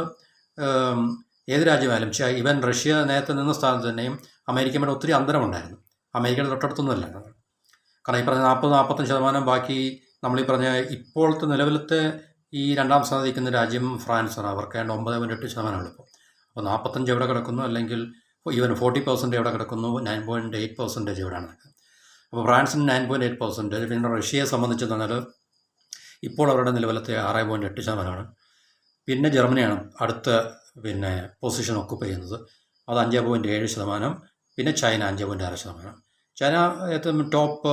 ഏത് രാജ്യമായാലും ഈവൻ റഷ്യ നേരത്തെ നിന്ന സ്ഥാനത്ത് തന്നെയും അമേരിക്കയുമായിട്ട് ഒത്തിരി അന്തരമുണ്ടായിരുന്നു. അമേരിക്കയുടെ തൊട്ടടുത്തൊന്നുമല്ല. കാരണം ഈ പറഞ്ഞ 40-45%, ബാക്കി നമ്മളീ പറഞ്ഞ ഇപ്പോഴത്തെ നിലവിലത്തെ ഈ രണ്ടാം സ്ഥാനത്ത് നിൽക്കുന്ന രാജ്യം ഫ്രാൻസാണ്. അവർക്ക് 9.8% ഉള്ളൂ. അപ്പോൾ 45 എവിടെ കിടക്കുന്നു, അല്ലെങ്കിൽ ഈവൻ 40% എവിടെ കിടക്കുന്നു, 9.8% എവിടെയാണ്. അപ്പോൾ ഫ്രാൻസിന് 9.8%. പിന്നെ റഷ്യയെ സംബന്ധിച്ച് പറഞ്ഞാൽ ഇപ്പോൾ അവരുടെ നിലവിലത്തെ 6.8%. പിന്നെ ജർമ്മനിയാണ് അടുത്ത പൊസിഷൻ ഒക്കുപ്പൈ ചെയ്യുന്നത്. അത് 5.7%. പിന്നെ ചൈന 5.6%. ചൈന ഏറ്റവും ടോപ്പ്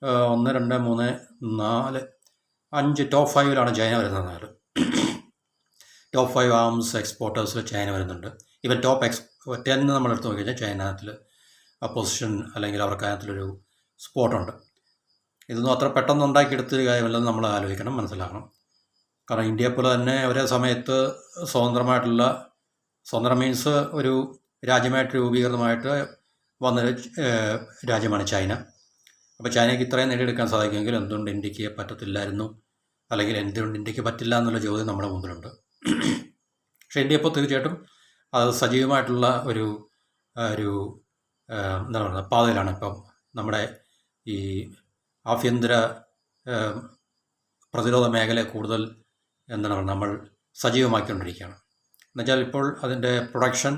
1, 2, 3, 4, 5 ടോപ്പ് 5 ചൈന വരുന്നത്. ടോപ്പ് 5 ആംസ് എക്സ്പോർട്ടേഴ്സിൽ ചൈന വരുന്നുണ്ട്. ഈവൻ ടോപ്പ് 10 നമ്മൾ എടുത്ത് നോക്കി കഴിഞ്ഞാൽ ചൈനത്തിൽ പൊസിഷൻ അല്ലെങ്കിൽ അവർക്ക് അതിനകത്തിലൊരു സ്പോട്ടുണ്ട്. ഇതൊന്നും അത്ര പെട്ടെന്ന് ഉണ്ടാക്കിയെടുത്തൊരു കാര്യമല്ലെന്ന് നമ്മൾ ആലോചിക്കണം, മനസ്സിലാക്കണം. കാരണം ഇന്ത്യയെ പോലെ തന്നെ ഒരേ സമയത്ത് സ്വതന്ത്രം മീൻസ് ഒരു രാജ്യമായിട്ട് രൂപീകൃതമായിട്ട് വന്നൊരു രാജ്യമാണ് ചൈന. അപ്പോൾ ചൈനയ്ക്ക് ഇത്രയും നേടിയെടുക്കാൻ സാധിക്കുമെങ്കിൽ എന്തുകൊണ്ട് ഇന്ത്യക്ക് പറ്റത്തില്ലായിരുന്നു, അല്ലെങ്കിൽ എന്തുകൊണ്ട് ഇന്ത്യക്ക് പറ്റില്ല എന്നുള്ള ചോദ്യം നമ്മുടെ മുമ്പിലുണ്ട്. പക്ഷേ ഇന്ത്യ ഇപ്പോൾ തീർച്ചയായിട്ടും അത് സജീവമായിട്ടുള്ള ഒരു എന്താ പറയുക പാതയിലാണ്. ഇപ്പം നമ്മുടെ ഈ ആഭ്യന്തര പ്രതിരോധ മേഖലയെ കൂടുതൽ എന്താണ് പറയുക നമ്മൾ സജീവമാക്കിക്കൊണ്ടിരിക്കുകയാണ്. എന്നുവെച്ചാൽ ഇപ്പോൾ അതിൻ്റെ പ്രൊഡക്ഷൻ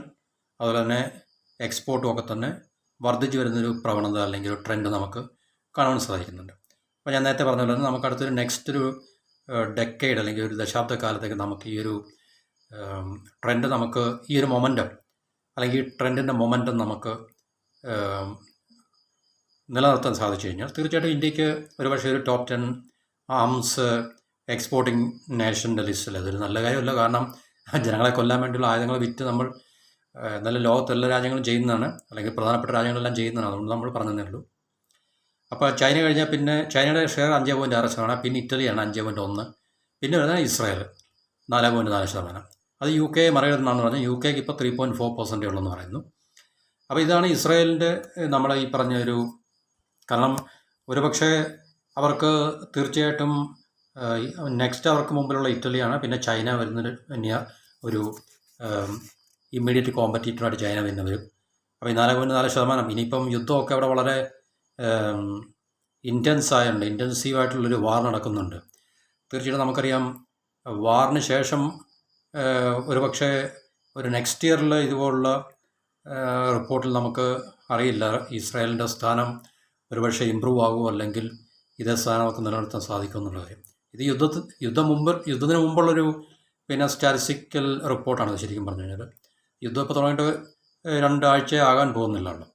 അതുപോലെ തന്നെ എക്സ്പോർട്ടും ഒക്കെ തന്നെ വർദ്ധിച്ചു വരുന്നൊരു പ്രവണത അല്ലെങ്കിൽ ഒരു ട്രെൻഡ് നമുക്ക് കാണാൻ സാധിക്കുന്നുണ്ട്. അപ്പോൾ ഞാൻ നേരത്തെ പറഞ്ഞ പോലെ തന്നെ നമുക്ക് അടുത്തൊരു നെക്സ്റ്റ് ഒരു ഡെക്കേഡ് അല്ലെങ്കിൽ ഒരു ദശാബ്ദ കാലത്തേക്ക് നമുക്ക് ഈ ഒരു ട്രെൻഡ്, നമുക്ക് ഈ ഒരു മൊമെൻറ്റം അല്ലെങ്കിൽ ഈ ട്രെൻഡിൻ്റെ മൊമെൻറ്റം നമുക്ക് നിലനിർത്താൻ സാധിച്ചു കഴിഞ്ഞാൽ തീർച്ചയായിട്ടും ഇന്ത്യക്ക് ഒരുപക്ഷെ ഒരു ടോപ്പ് 10 ആംസ് എക്സ്പോർട്ടിംഗ് നേഷൻ്റെ ലിസ്റ്റിൽ അതൊരു നല്ല കാര്യമല്ല. കാരണം ജനങ്ങളെ കൊല്ലാൻ വേണ്ടിയുള്ള ആയുധങ്ങൾ വിറ്റ് നമ്മൾ എന്നാലും ലോകത്തെല്ലാ രാജ്യങ്ങളും ചെയ്യുന്നതാണ്, അല്ലെങ്കിൽ പ്രധാനപ്പെട്ട രാജ്യങ്ങളെല്ലാം ചെയ്യുന്നതാണ്. അതുകൊണ്ട് നമ്മൾ പറഞ്ഞതേ ഉള്ളൂ. അപ്പോൾ ചൈന കഴിഞ്ഞാൽ പിന്നെ ചൈനയുടെ ഷെയർ 5.6%, പിന്നെ ഇറ്റലിയാണ് 5.1%, പിന്നെ വരുന്നത് ഇസ്രായേൽ 4.4%. അത് യു കെ മറികടന്നാണെന്ന് പറഞ്ഞാൽ യു കെക്ക് ഇപ്പോൾ 3.4% ഉള്ളെന്ന് പറയുന്നു. അപ്പോൾ ഇതാണ് ഇസ്രായേലിൻ്റെ നമ്മളെ ഈ പറഞ്ഞ ഒരു, കാരണം ഒരുപക്ഷെ അവർക്ക് തീർച്ചയായിട്ടും നെക്സ്റ്റ് അവർക്ക് മുമ്പിലുള്ള ഇറ്റലിയാണ്, പിന്നെ ചൈന വരുന്നൊരു ഒരു ഇമ്മീഡിയറ്റ് കോമ്പറ്റീറ്ററായിട്ട് ചൈന പിന്നെ വരും. അപ്പോൾ ഈ 4.4%. ഇനിയിപ്പം യുദ്ധമൊക്കെ അവിടെ വളരെ ഇൻറ്റൻസീവായിട്ടുള്ളൊരു വാർ നടക്കുന്നുണ്ട്. തീർച്ചയായിട്ടും നമുക്കറിയാം വാറിന് ശേഷം ഒരുപക്ഷെ ഒരു നെക്സ്റ്റ് ഇയറിൽ ഇതുപോലുള്ള റിപ്പോർട്ടിൽ നമുക്ക് അറിയില്ല ഇസ്രായേലിൻ്റെ സ്ഥാനം ഒരുപക്ഷെ ഇമ്പ്രൂവ് ആകുമോ അല്ലെങ്കിൽ ഇതേ സ്ഥാനം നമുക്ക് നിലനിർത്താൻ സാധിക്കുമെന്നുള്ള കാര്യം. ഇത് യുദ്ധത്തിന് മുമ്പുള്ളൊരു സ്റ്റാറ്റിസ്റ്റിക്കൽ റിപ്പോർട്ടാണ് ശരിക്കും പറഞ്ഞു കഴിഞ്ഞാൽ. യുദ്ധം ഇപ്പോൾ തുടങ്ങിയിട്ട് 2 ആഴ്ച ആകാൻ പോകുന്നില്ലല്ലോ.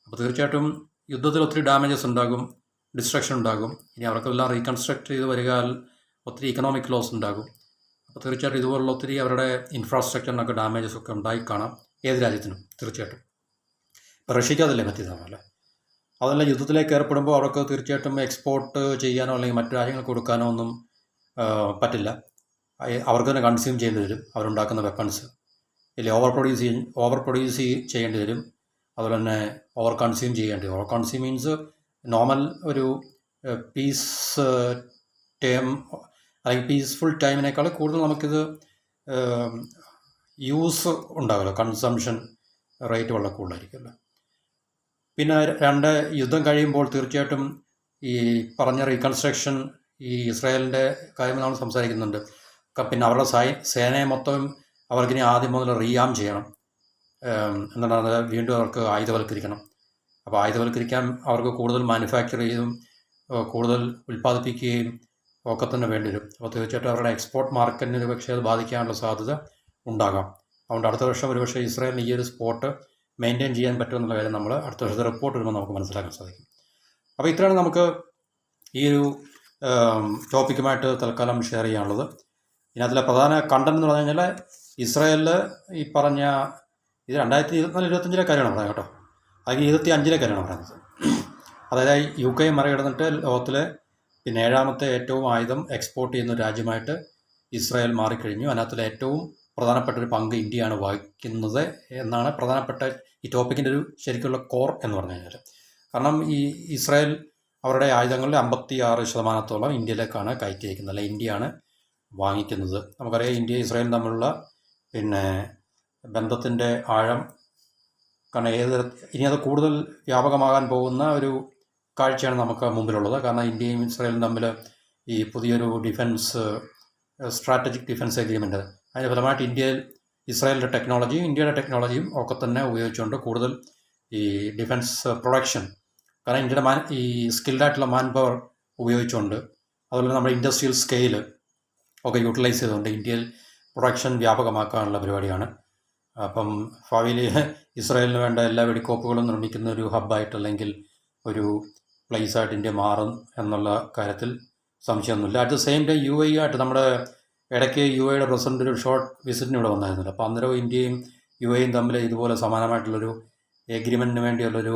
അപ്പോൾ തീർച്ചയായിട്ടും യുദ്ധത്തിൽ ഒത്തിരി ഡാമേജസ് ഉണ്ടാകും, ഡിസ്ട്രക്ഷൻ ഉണ്ടാകും. ഇനി അവർക്കെല്ലാം റീകൺസ്ട്രക്ട് ചെയ്ത് വരികാൽ ഒത്തിരി ഇക്കണോമിക് ലോസ് ഉണ്ടാകും. അപ്പോൾ തീർച്ചയായിട്ടും ഇതുപോലുള്ള ഒത്തിരി അവരുടെ ഇൻഫ്രാസ്ട്രക്ചറിനൊക്കെ ഡാമേജസ് ഒക്കെ ഉണ്ടായി കാണാം ഏത് രാജ്യത്തിനും തീർച്ചയായിട്ടും. ഇപ്പോൾ റഷ്യയ്ക്ക് അതല്ലേ പറ്റിയതാണല്ലോ. അതെല്ലാം യുദ്ധത്തിലേക്ക് ഏർപ്പെടുമ്പോൾ അവർക്ക് തീർച്ചയായിട്ടും എക്സ്പോർട്ട് ചെയ്യാനോ അല്ലെങ്കിൽ മറ്റു രാജ്യങ്ങൾക്ക് കൊടുക്കാനോ ഒന്നും പറ്റില്ല. അവർക്ക് തന്നെ കൺസ്യൂം ചെയ്യേണ്ടി വരും അവരുണ്ടാക്കുന്ന വെപ്പൺസ്. ഇല്ലെങ്കിൽ ഓവർ പ്രൊഡ്യൂസ് ചെയ്യേണ്ടി വരും. അതുപോലെ തന്നെ ഓവർ കൺസ്യൂം ചെയ്യേണ്ടി വരും. ഓവർ കൺസ്യൂം മീൻസ് നോർമൽ ഒരു പീസ് ടൈം അല്ലെങ്കിൽ പീസ്ഫുൾ ടൈമിനേക്കാൾ കൂടുതൽ നമുക്കിത് യൂസ് ഉണ്ടാകുമല്ലോ, കൺസംഷൻ റേറ്റ് വളരെ കൂടുതലായിരിക്കുമല്ലോ. പിന്നെ യുദ്ധം കഴിയുമ്പോൾ തീർച്ചയായിട്ടും ഈ പറഞ്ഞ റീകൺസ്ട്രക്ഷൻ ഈ ഇസ്രായേലിൻ്റെ കാര്യം നമ്മൾ സംസാരിക്കുന്നുണ്ട്. പിന്നെ അവരുടെ സേനയെ മൊത്തം അവർക്കിനി ആദ്യം മുതൽ റീആം ചെയ്യണം. എന്താണ് വീണ്ടും അവർക്ക് ആയുധവൽക്കരിക്കണം. അപ്പോൾ ആയുധവൽക്കരിക്കാൻ അവർക്ക് കൂടുതൽ മാനുഫാക്ചർ ചെയ്തും കൂടുതൽ ഉൽപ്പാദിപ്പിക്കുകയും ഒക്കെ തന്നെ വേണ്ടി വരും. അപ്പോൾ തീർച്ചയായിട്ടും അവരുടെ എക്സ്പോർട്ട് മാർക്കറ്റിന് ഒരു പക്ഷേ അത് ബാധിക്കാനുള്ള സാധ്യത ഉണ്ടാകാം. അതുകൊണ്ട് അടുത്ത വർഷം ഒരുപക്ഷെ ഇസ്രായേലിന് ഈ ഒരു സ്പോട്ട് മെയിൻറ്റെയിൻ ചെയ്യാൻ പറ്റുമെന്നുള്ള കാര്യം നമ്മൾ അടുത്ത വർഷത്തെ റിപ്പോർട്ട് വരുമ്പോൾ നമുക്ക് മനസ്സിലാക്കാൻ സാധിക്കും. അപ്പോൾ ഇത്രയാണ് നമുക്ക് ഈ ഒരു ടോപ്പിക്കുമായിട്ട് തൽക്കാലം ഷെയർ ചെയ്യാനുള്ളത്. ഇതിനകത്തിലെ പ്രധാന കണ്ടന്റ് എന്ന് പറഞ്ഞു കഴിഞ്ഞാൽ ഇസ്രായേലിൽ ഈ പറഞ്ഞ ഇത് 2024-25 കാര്യമാണ് പറയാം കേട്ടോ. അത് 25-ലേക്കാണ് പറയുന്നത്. അതായത് UK മറികടന്നിട്ട് ലോകത്തിലെ പിന്നെ 7ാമത്തെ ഏറ്റവും ആയുധം എക്സ്പോർട്ട് ചെയ്യുന്ന ഒരു രാജ്യമായിട്ട് ഇസ്രായേൽ മാറിക്കഴിഞ്ഞു. അതിനകത്തിലെ ഏറ്റവും പ്രധാനപ്പെട്ട ഒരു പങ്ക് ഇന്ത്യയാണ് വഹിക്കുന്നത് എന്നാണ് പ്രധാനപ്പെട്ട ഈ ടോപ്പിക്കിൻ്റെ ഒരു ശരിക്കുള്ള കോർ എന്ന് പറഞ്ഞു കഴിഞ്ഞാൽ. കാരണം ഈ ഇസ്രായേൽ അവരുടെ ആയുധങ്ങളിൽ 56% ഇന്ത്യയിലേക്കാണ് കയറ്റി അയക്കുന്നത്, അല്ല ഇന്ത്യയാണ് വാങ്ങിക്കുന്നത്. നമുക്കറിയാം ഇന്ത്യ ഇസ്രായേൽ തമ്മിലുള്ള പിന്നെ ബന്ധത്തിൻ്റെ ആഴം, കാരണം ഇനി അത് കൂടുതൽ വ്യാപകമാകാൻ പോകുന്ന ഒരു കാഴ്ചയാണ് നമുക്ക് മുമ്പിലുള്ളത്. കാരണം ഇന്ത്യയും ഇസ്രായേലും തമ്മിൽ ഈ പുതിയൊരു സ്ട്രാറ്റജിക് ഡിഫൻസ് എഗ്രിമെൻ്റ്, അതിൻ്റെ ഫലമായിട്ട് ഇസ്രായേലിൻ്റെ ടെക്നോളജിയും ഇന്ത്യയുടെ ടെക്നോളജിയും ഒക്കെ തന്നെ ഉപയോഗിച്ചുകൊണ്ട് കൂടുതൽ ഈ ഡിഫൻസ് പ്രൊഡക്ഷൻ, കാരണം ഇന്ത്യയുടെ ഈ സ്കിൽഡായിട്ടുള്ള മാൻ പവർ ഉപയോഗിച്ചുകൊണ്ട്, അതുപോലെ നമ്മുടെ ഇൻഡസ്ട്രിയൽ സ്കെയിൽ ഒക്കെ യൂട്ടിലൈസ് ചെയ്തുകൊണ്ട് ഇന്ത്യയിൽ പ്രൊഡക്ഷൻ വ്യാപകമാക്കാനുള്ള പരിപാടിയാണ്. അപ്പം ഭാവിയിൽ ഇസ്രായേലിന് വേണ്ട എല്ലാ വെടിക്കോപ്പുകളും നിർമ്മിക്കുന്ന ഒരു ഹബ്ബായിട്ട് അല്ലെങ്കിൽ ഒരു പ്ലേസായിട്ട് ഇന്ത്യ മാറും എന്നുള്ള കാര്യത്തിൽ സംശയമൊന്നുമില്ല. At the same time UAE ആയിട്ട് നമ്മുടെ ഇടയ്ക്ക് UAEയുടെ പ്രസിഡന്റ് ഒരു ഷോർട്ട് വിസിറ്റിന് ഇവിടെ വന്നായിരുന്നില്ല. അപ്പോൾ അന്നേരം ഇന്ത്യയും UAEയും തമ്മിൽ ഇതുപോലെ സമാനമായിട്ടുള്ളൊരു എഗ്രിമെൻറ്റിന് വേണ്ടിയുള്ളൊരു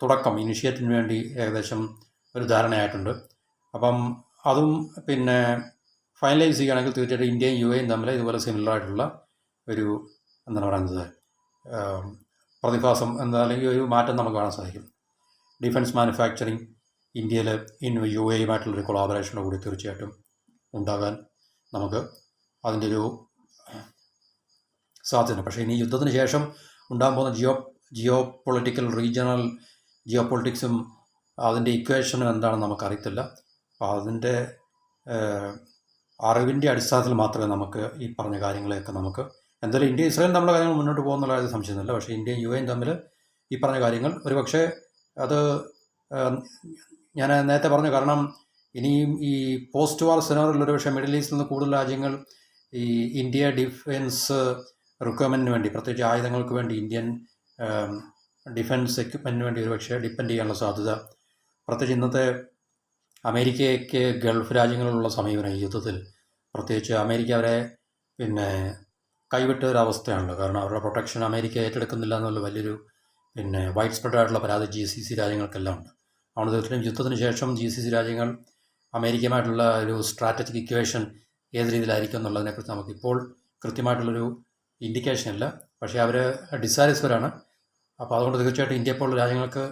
തുടക്കം, ഇനിഷ്യേറ്റീവിന് വേണ്ടി ഏകദേശം ഒരു ധാരണയായിട്ടുണ്ട്. അപ്പം അതും പിന്നെ ഫൈനലൈസ് ചെയ്യുകയാണെങ്കിൽ തീർച്ചയായിട്ടും ഇന്ത്യയും UAEയും തമ്മിൽ ഇതുപോലെ സിമിലറായിട്ടുള്ള ഒരു എന്താണ് പറയുന്നത് പ്രതിഭാസം അല്ലെങ്കിൽ ഒരു മാറ്റം നമുക്ക് കാണാൻ സാധിക്കും. ഡിഫൻസ് മാനുഫാക്ചറിങ് ഇന്ത്യയിൽ UAEയുമായിട്ടുള്ളൊരു കൊളാബറേഷനോട് കൂടി തീർച്ചയായിട്ടും ഉണ്ടാകാൻ നമുക്ക് അതിൻ്റെ ഒരു സാധ്യത. പക്ഷേ ഇനി യുദ്ധത്തിന് ശേഷം ഉണ്ടാകാൻ പോകുന്ന ജിയോ പൊളിറ്റിക്കൽ റീജിയണൽ ജിയോ പൊളിറ്റിക്സും അതിൻ്റെ ഇക്വേഷനും എന്താണെന്ന് നമുക്കറിയത്തില്ല. അപ്പോൾ അതിൻ്റെ അറിവിൻ്റെ അടിസ്ഥാനത്തിൽ മാത്രമേ നമുക്ക് ഈ പറഞ്ഞ കാര്യങ്ങളെയൊക്കെ നമുക്ക് എന്തായാലും ഇന്ത്യ ഇസ്രായേൽ നമ്മുടെ കാര്യങ്ങൾ മുന്നോട്ട് പോകുന്നുള്ള കാര്യം സംശയമൊന്നുമില്ല. പക്ഷേ ഇന്ത്യയും UAEയും തമ്മിൽ ഈ പറഞ്ഞ കാര്യങ്ങൾ ഒരു പക്ഷേ അത് ഞാൻ നേരത്തെ പറഞ്ഞു, കാരണം ഇനിയും ഈ പോസ്റ്റ് വാർ സിനാറിൽ ഒരു പക്ഷേ മിഡിൽ ഈസ്റ്റിൽ നിന്ന് കൂടുതൽ രാജ്യങ്ങൾ ഈ ഇന്ത്യ ഡിഫൻസ് റിക്വയർമെൻറ്റിന് വേണ്ടി, പ്രത്യേകിച്ച് ആയുധങ്ങൾക്ക് വേണ്ടി, ഇന്ത്യൻ ഡിഫൻസ് എക്യുപ്മെൻറ്റിന് വേണ്ടി ഒരു പക്ഷേ ഡിപ്പെൻഡ് ചെയ്യാനുള്ള സാധ്യത, പ്രത്യേകിച്ച് ഇന്നത്തെ അമേരിക്കയ്ക്ക് ഗൾഫ് രാജ്യങ്ങളിലുള്ള സമീപനം ഈ യുദ്ധത്തിൽ, പ്രത്യേകിച്ച് അമേരിക്ക അവരെ പിന്നെ കൈവിട്ട ഒരവസ്ഥയാണല്ലോ. കാരണം അവരുടെ പ്രൊട്ടക്ഷൻ അമേരിക്ക ഏറ്റെടുക്കുന്നില്ല എന്നുള്ള വലിയൊരു പിന്നെ വൈഡ് സ്പ്രെഡ് ആയിട്ടുള്ള പരാതി GCC രാജ്യങ്ങൾക്കെല്ലാം ഉണ്ട്. അതുകൊണ്ട് തീർച്ചയായും യുദ്ധത്തിന് ശേഷം GCC രാജ്യങ്ങൾ അമേരിക്കയുമായിട്ടുള്ള ഒരു സ്ട്രാറ്റജിക് ഇക്വേഷൻ ഏത് രീതിയിലായിരിക്കും എന്നുള്ളതിനെക്കുറിച്ച് നമുക്കിപ്പോൾ കൃത്യമായിട്ടുള്ളൊരു ഇൻഡിക്കേഷൻ ഇല്ല. പക്ഷേ അവർ ഡിസാറ്റിസ്ഫൈഡാണ്. അപ്പോൾ അതുകൊണ്ട് തീർച്ചയായിട്ടും ഇന്ത്യ പോലുള്ള രാജ്യങ്ങൾക്ക്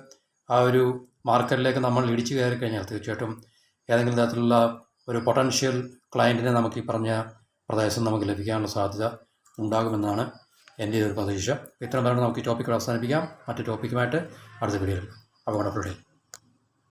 ആ ഒരു മാർക്കറ്റിലേക്ക് നമ്മൾ ഇടിച്ചു കയറി കഴിഞ്ഞാൽ തീർച്ചയായിട്ടും ഏതെങ്കിലും തരത്തിലുള്ള ഒരു പൊട്ടൻഷ്യൽ ക്ലയൻറ്റിനെ നമുക്ക് ഈ പറഞ്ഞ പ്രദേശം നമുക്ക് ലഭിക്കാനുള്ള സാധ്യത ഉണ്ടാകുമെന്നാണ് എൻ്റെ ഒരു പ്രതീക്ഷ. ഇത്രയും പറഞ്ഞ് നമുക്ക് ഈ ടോപ്പിക്കുകൾ അവസാനിപ്പിക്കാം. മറ്റു ടോപ്പിക്കുമായിട്ട് അടുത്ത വീഡിയോയിൽ. അപ്പോൾ